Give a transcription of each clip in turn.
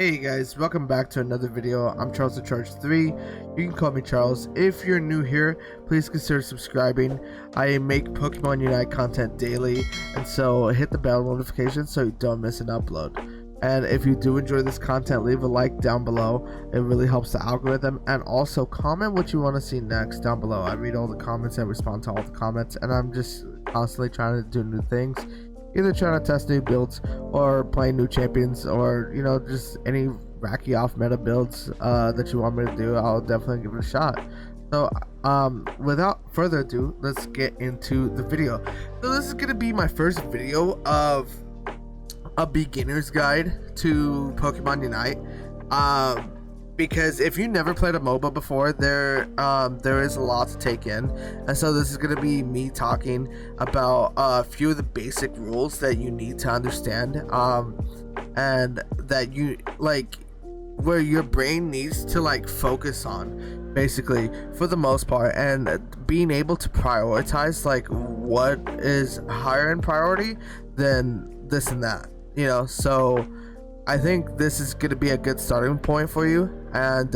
Hey guys, welcome back to another video. I'm Charles the Charge 3. You can call me Charles. If you're new here, please consider subscribing. I make Pokemon Unite content daily, and so hit the bell notification so you don't miss an upload. And if you do enjoy this content, leave a like down below. It really helps the algorithm. And also comment what you want to see next down below. I read all the comments and respond to all the comments, and I'm just constantly trying to do new things. Either trying to test new builds or playing new champions, or just any wacky off meta builds that you want me to do. I'll definitely give it a shot. So without further ado, let's get into the video. So this is gonna be my first video of a beginner's guide to Pokemon Unite, because if you never played a MOBA before, there is a lot to take in, and so this is going to be me talking about a few of the basic rules that you need to understand, and that you where your brain needs to focus on, basically, for the most part, and being able to prioritize what is higher in priority than this and that, so I think this is going to be a good starting point for you, and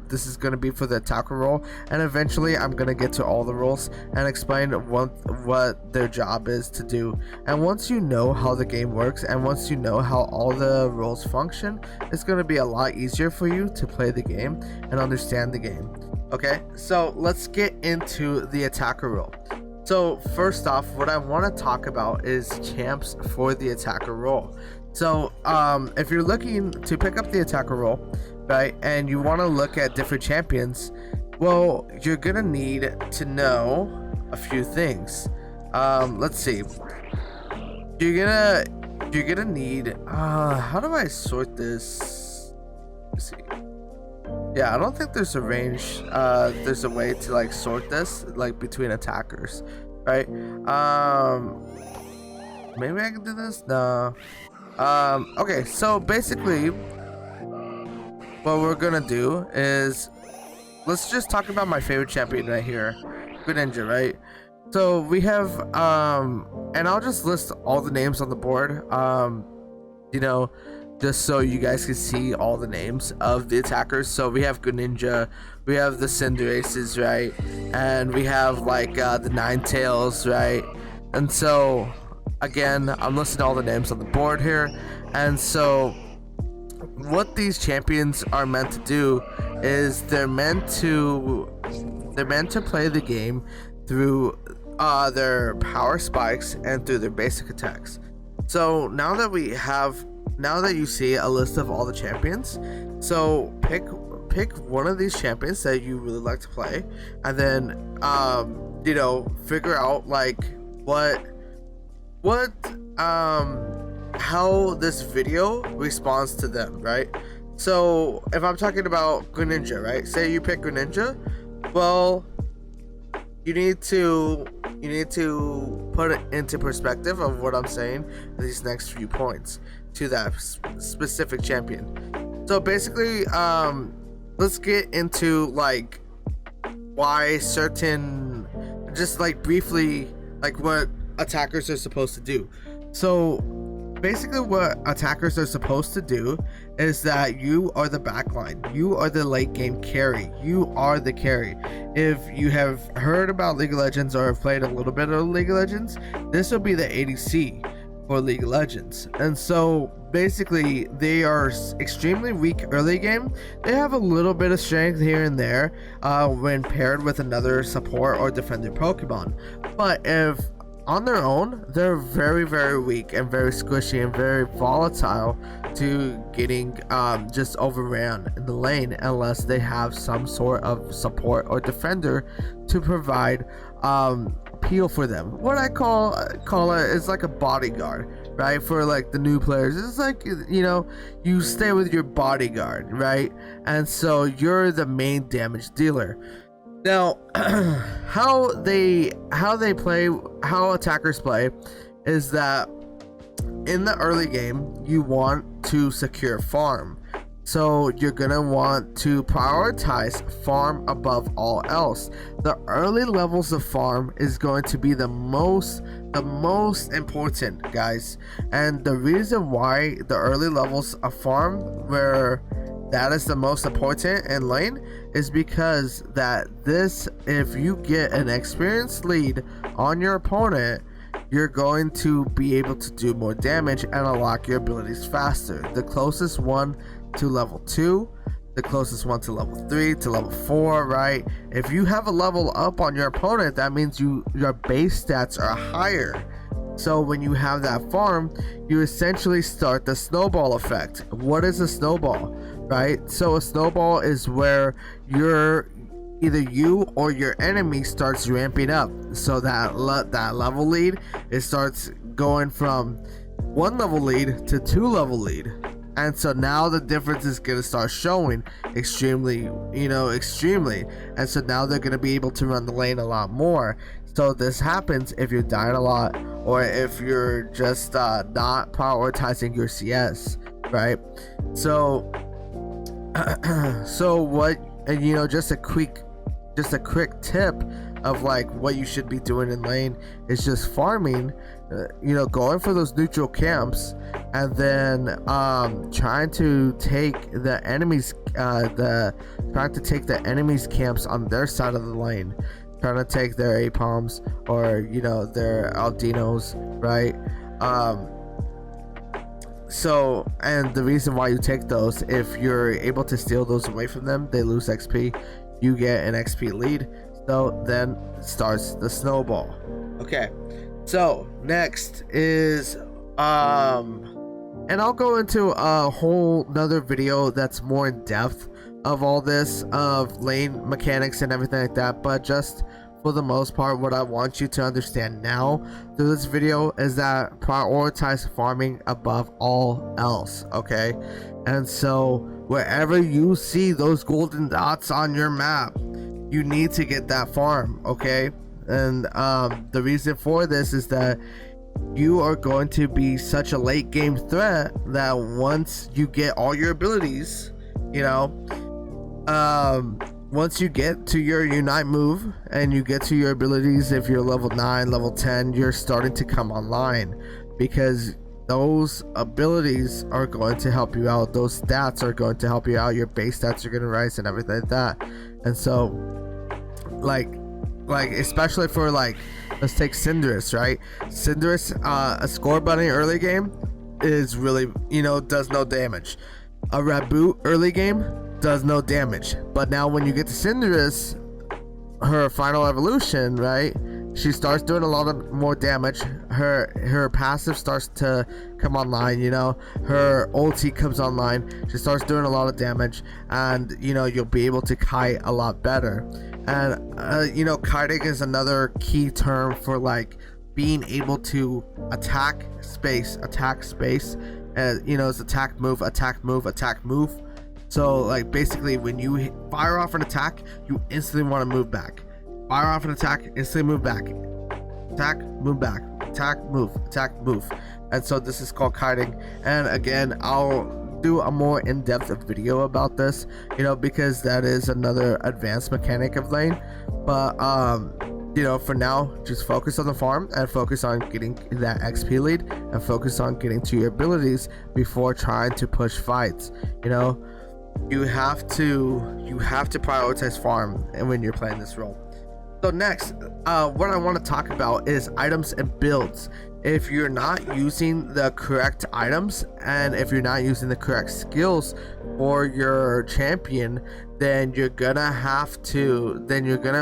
this is going to be for the attacker role, and eventually I'm going to get to all the roles and explain what their job is to do. And once you know how the game works, and once you know how all the roles function, it's going to be a lot easier for you to play the game and understand the game. Okay, so let's get into the attacker role. So first off, what I want to talk about is champs for the attacker role. So if you're looking to pick up the attacker role, right, and you want to look at different champions, well, you're gonna need to know a few things. Let's see. You're gonna need how do I sort this? Let's see. Yeah, I don't think there's a range. There's a way to sort this between attackers, right? Maybe I can do this. No. Okay, so basically what we're gonna do is, let's just talk about my favorite champion right here, Greninja, right? So we have and I'll just list all the names on the board, just so you guys can see all the names of the attackers. So we have Greninja, we have the Cinderaces, right, and we have the Ninetales, right? And so again, I'm listing all the names on the board here, and so what these champions are meant to do is they're meant to play the game through their power spikes and through their basic attacks. So now that you see a list of all the champions, so pick one of these champions that you really like to play, and then figure out how this video responds to them, right? So if I'm talking about Greninja, right, say you pick Greninja, well, you need to put it into perspective of what I'm saying in these next few points to that specific champion. So basically, let's get into why certain, just briefly, what attackers are supposed to do. So basically what attackers are supposed to do is that you are the backline, you are the late game carry, you are the carry. If you have heard about League of Legends or have played a little bit of League of Legends, this will be the ADC for League of Legends. And so basically they are extremely weak early game. They have a little bit of strength here and there when paired with another support or defender Pokemon, but if on their own, they're very, very weak and very squishy and very volatile to getting just overran in the lane, unless they have some sort of support or defender to provide peel for them. What I call it is like a bodyguard, right? For the new players, it's you stay with your bodyguard, right? And so you're the main damage dealer. Now, how attackers play is that in the early game, you want to secure farm. So you're gonna want to prioritize farm above all else. The early levels of farm is going to be the most important, guys. And the reason why the early levels of farm where that is the most important in lane is because if you get an experienced lead on your opponent, you're going to be able to do more damage and unlock your abilities faster. The closest one to level 2, the closest one to level 3, to level 4, right? If you have a level up on your opponent, that means your base stats are higher. So when you have that farm, you essentially start the snowball effect. What is a snowball, right? So a snowball is where either you or your enemy starts ramping up. So that level lead, it starts going from 1 level lead to 2 level lead. And so now the difference is going to start showing extremely. And so now they're going to be able to run the lane a lot more. So this happens if you're dying a lot, or if you're just not prioritizing your CS, right? So just a quick tip of like what you should be doing in lane is just farming, going for those neutral camps, and then trying to take the enemies camps on their side of the lane, trying to take their APOMs or their Aldinos, right? So, and the reason why you take those, if you're able to steal those away from them, they lose XP, you get an XP lead. So then starts the snowball. Okay, so next is and I'll go into a whole nother video that's more in depth of all this, of lane mechanics and everything like that, but just for the most part, what I want you to understand now through this video is that prioritize farming above all else, okay? And so wherever you see those golden dots on your map, you need to get that farm, okay? And the reason for this is that you are going to be such a late game threat that once you get all your abilities, once you get to your unite move and you get to your abilities, if you're level 9, level 10, you're starting to come online, because those abilities are going to help you out, those stats are going to help you out, your base stats are going to rise and everything like that. And so like especially for let's take Cinderace, right? Cinderace, a score bunny early game is really, does no damage. A Raboot early game does no damage. But now when you get to Cinderace, her final evolution, right, she starts doing a lot of more damage. Her passive starts to come online, her ulti comes online, she starts doing a lot of damage, and you'll be able to kite a lot better. And kiting is another key term for being able to attack space, it's attack move. So basically when you fire off an attack, you instantly want to move back. Fire off an attack, instantly move back. Attack, move back. Attack, move. And so this is called kiting. And again, I'll do a more in-depth video about this, because that is another advanced mechanic of lane. But for now, just focus on the farm and focus on getting that XP lead and focus on getting to your abilities before trying to push fights. You have to prioritize farm and when you're playing this role. So next, what I want to talk about is items and builds. If you're not using the correct items and if you're not using the correct skills for your champion, then you're gonna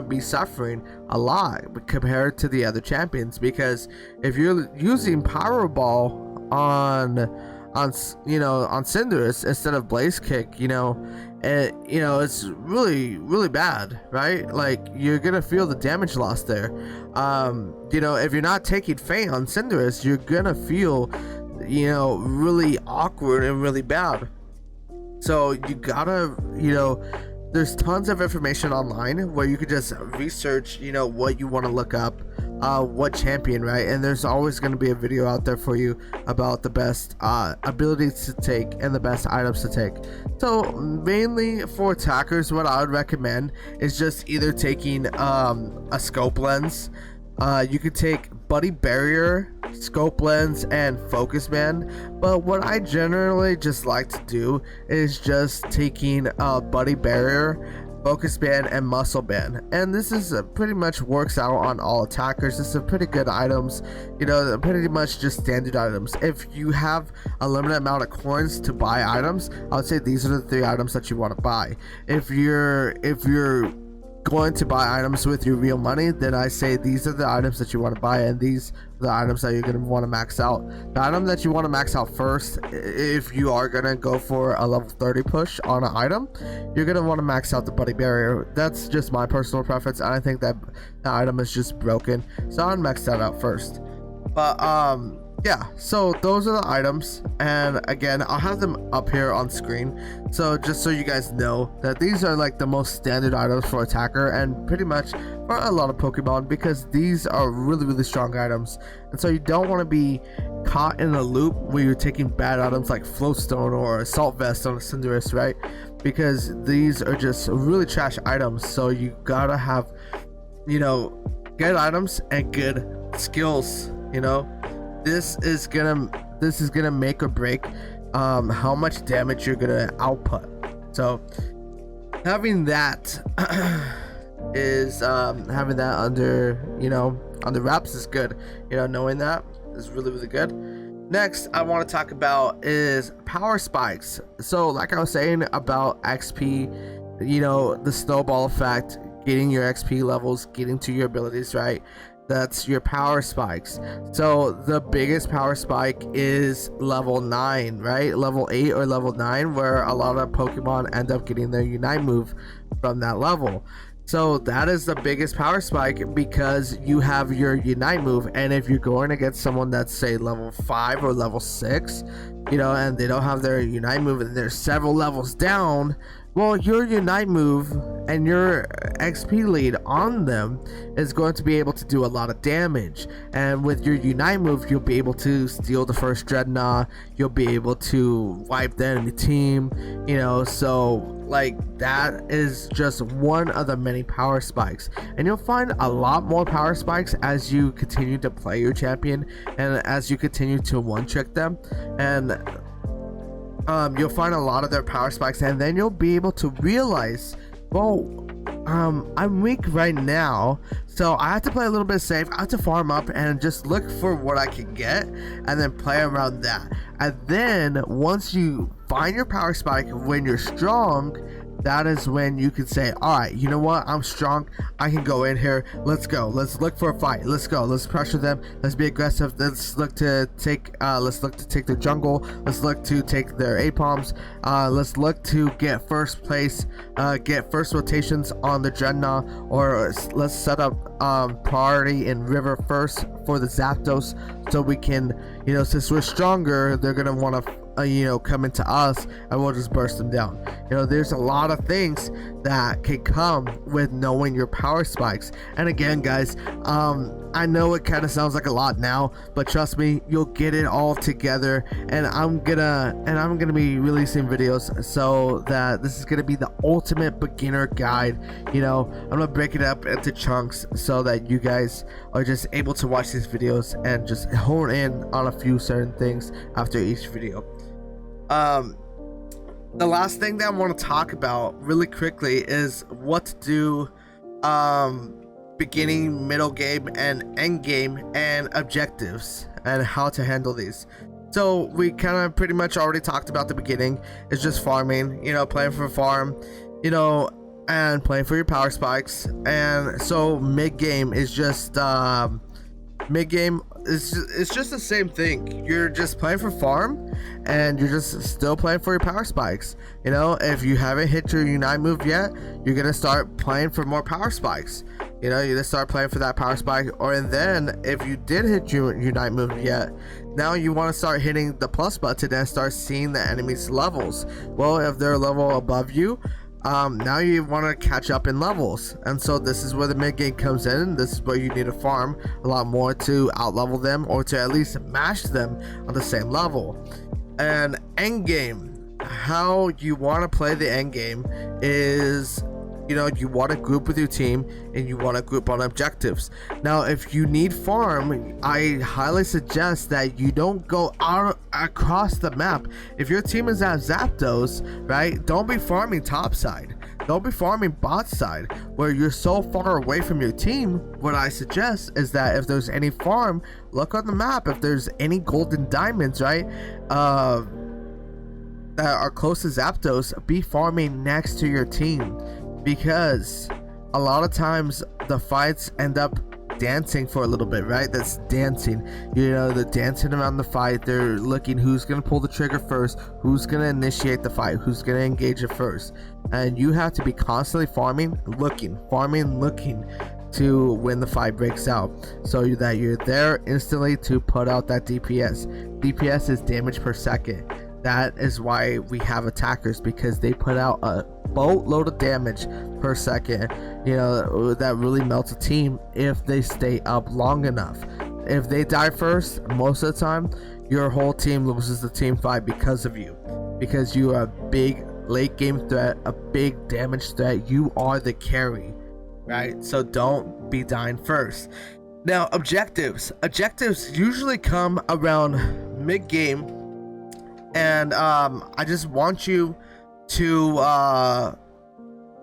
be suffering a lot compared to the other champions. Because if you're using Power Ball on Cinderace instead of Blaze Kick, it's really bad, right? You're gonna feel the damage loss there. If you're not taking Feint on Cinderace, you're gonna feel really awkward and really bad. So you gotta there's tons of information online where you could just research what you want to look up. what champion, right? And there's always going to be a video out there for you about the best abilities to take and the best items to take. So mainly for attackers, what I would recommend is just either taking a scope lens. You could take Buddy Barrier, Scope Lens, and Focus Band, but what I generally just like to do is just taking Buddy Barrier, Focus Band, and Muscle Band, and this is pretty much works out on all attackers. This is pretty good items, you know, pretty much just standard items. If you have a limited amount of coins to buy items, I would say these are the 3 items that you want to buy. If you're going to buy items with your real money, then I say these are the items that you want to buy, and these are the items that you're going to want to max out. The item that you want to max out first, if you are going to go for a level 30 push on an item, you're going to want to max out the Buddy Barrier. That's just my personal preference, and I think that the item is just broken, so I'd max that out first. But yeah, so those are the items, and again, I'll have them up here on screen, so just so you guys know that these are like the most standard items for attacker and pretty much for a lot of Pokemon, because these are really strong items. And so you don't want to be caught in a loop where you're taking bad items like Floatstone or Assault Vest on a Cinderace, right? Because these are just really trash items, so you gotta have, you know, good items and good skills, you know. This is gonna make or break how much damage you're gonna output. So having that is having that under, you know, on the wraps is good. You know, knowing that is really good. Next I want to talk about is power spikes. So like I was saying about XP, you know, the snowball effect, getting your XP levels, getting to your abilities, right? That's your power spikes. So the biggest power spike is level 9, right? Level 8 or level 9, where a lot of Pokemon end up getting their Unite move from that level. So that is the biggest power spike, because you have your Unite move, and if you're going against someone that's say level 5 or level 6, you know, and they don't have their Unite move and they're several levels down, well, your Unite move and your XP lead on them is going to be able to do a lot of damage. And with your Unite move, you'll be able to steal the first Dreadnought, you'll be able to wipe the enemy team, you know. So like, that is just one of the many power spikes, and you'll find a lot more power spikes as you continue to play your champion and as you continue to one-trick them, and you'll find a lot of their power spikes, and then you'll be able to realize, well, I'm weak right now, so I have to play a little bit safe. I have to farm up and just look for what I can get, and then play around that. And then once you find your power spike when you're strong, that is when you can say, all right, you know what, I'm strong, I can go in here, let's go, let's look for a fight, let's go, let's pressure them, let's be aggressive, let's look to take their jungle, let's look to take their APOMs, let's look to get first place, get first rotations on the Dreadnought, or let's set up priority in river first for the Zapdos, so we can, you know, since we're stronger, they're gonna want to you know, come into us, and we'll just burst them down. You know, there's a lot of things that can come with knowing your power spikes. And again, guys, I know it kind of sounds like a lot now, but trust me, you'll get it all together. And I'm gonna be releasing videos so that this is gonna be the ultimate beginner guide. You know, I'm gonna break it up into chunks so that you guys are just able to watch these videos and just hone in on a few certain things after each video. The last thing that I want to talk about really quickly is what to do beginning, middle game, and end game, and objectives, and how to handle these. So we kind of pretty much already talked about the beginning. It's just farming, you know, playing for a farm, you know, and playing for your power spikes. And so mid game is just mid game it's just the same thing. You're just playing for farm, and you're just still playing for your power spikes. You know, if you haven't hit your Unite move yet, you're gonna start playing for more power spikes. You know, you're gonna start playing for that power spike, or and then if you did hit your Unite move yet, now you want to start hitting the plus button and start seeing the enemy's levels. Well, if they're a level above you, now you want to catch up in levels, and so this is where the mid game comes in. This is where you need to farm a lot more to out level them, or to at least match them on the same level. And end game, how you want to play the end game is, you know, you want to group with your team and you want to group on objectives. Now, if you need farm, I highly suggest that you don't go out across the map. If your team is at Zapdos, right, don't be farming top side. Don't be farming bot side where you're so far away from your team. What I suggest is that if there's any farm, look on the map. If there's any golden diamonds, right, that are close to Zapdos, be farming next to your team. Because a lot of times the fights end up dancing for a little bit, right? That's dancing, you know, they're dancing around the fight. They're looking who's gonna pull the trigger first, who's gonna initiate the fight, who's gonna engage it first. And you have to be constantly farming, looking to when the fight breaks out, so that you're there instantly to put out that DPS. DPS is damage per second. That is why we have attackers, because they put out a boatload of damage per second, you know, that really melts a team if they stay up long enough. If they die first, most of the time your whole team loses the team fight because of you, because you are a big late game threat, a big damage threat. You are the carry, right? So don't be dying first. Now, objectives usually come around mid game, and I just want you to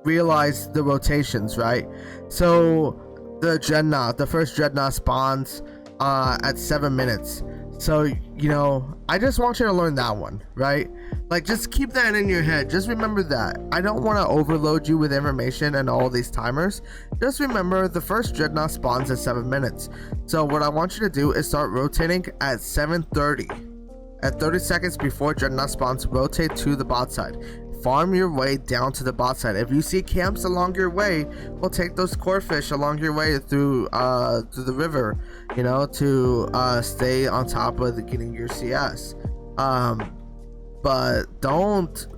realize the rotations, right? So the first Dreadnought spawns at 7 minutes. So, you know, I just want you to learn that one, right? Like, just keep that in your head. Just remember that. I don't want to overload you with information and all these timers. Just remember the first Dreadnought spawns at 7 minutes. So what I want you to do is start rotating at 7:30. At 30 seconds before Dreadnought spawns, rotate to the bot side. Farm your way down to the bot side. If you see camps along your way, well, take those core fish along your way through the river, you know, to stay on top of getting your CS. But don't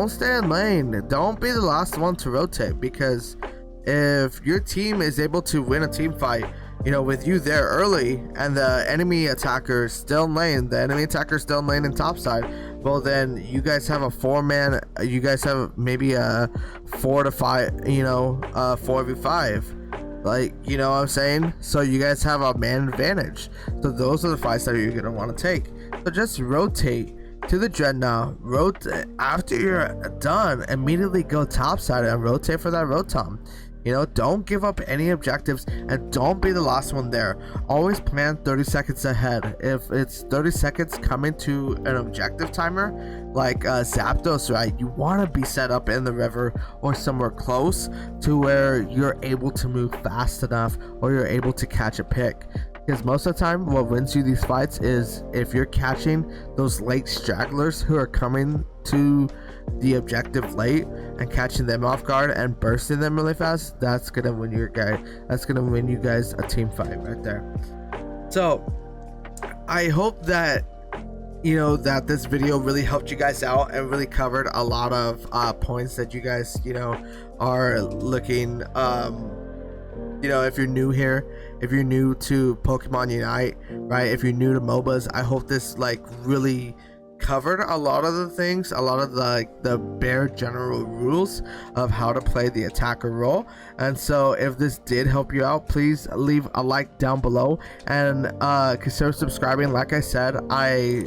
stay in lane. Don't be the last one to rotate, because if your team is able to win a team fight, you know, with you there early, and the enemy attacker is still in lane, in top side, well, then you guys have a 4-man, you guys have maybe a 4 to 5, you know, 4v5, like, you know what I'm saying? So you guys have a man advantage. So those are the fights that you're gonna want to take. So just rotate to the Dreadnought. After you're done, immediately go topside and rotate for that Rotom. You know, don't give up any objectives, and don't be the last one there. Always plan 30 seconds ahead. If it's 30 seconds coming to an objective timer, like Zapdos, right, you want to be set up in the river or somewhere close to where you're able to move fast enough, or you're able to catch a pick. Because most of the time, what wins you these fights is if you're catching those late stragglers who are coming to the objective late and catching them off guard and bursting them really fast. That's gonna win your guy. That's gonna win you guys a team fight right there. So I hope that, you know, that this video really helped you guys out and really covered a lot of points that you guys, you know, are looking. You know, if you're new here, if you're new to Pokemon Unite, right, if you're new to MOBAs, I hope this like really covered a lot of the things, a lot of the bare general rules of how to play the attacker role. And so if this did help you out, please leave a like down below, and consider subscribing. Like I said, I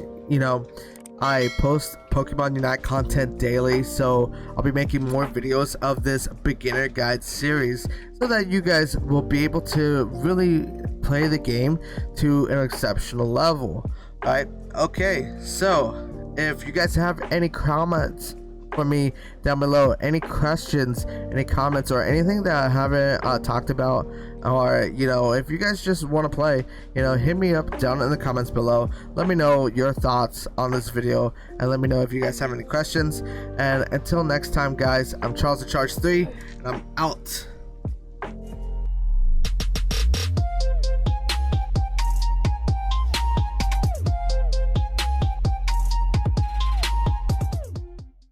post Pokemon Unite content daily, so I'll be making more videos of this beginner guide series so that you guys will be able to really play the game to an exceptional level. Alright, okay, so if you guys have any comments for me down below, any questions, any comments, or anything that I haven't talked about, or, you know, if you guys just want to play, you know, hit me up down in the comments below. Let me know your thoughts on this video, and let me know if you guys have any questions. And until next time, guys, I'm Charles the Charge 3, and I'm out.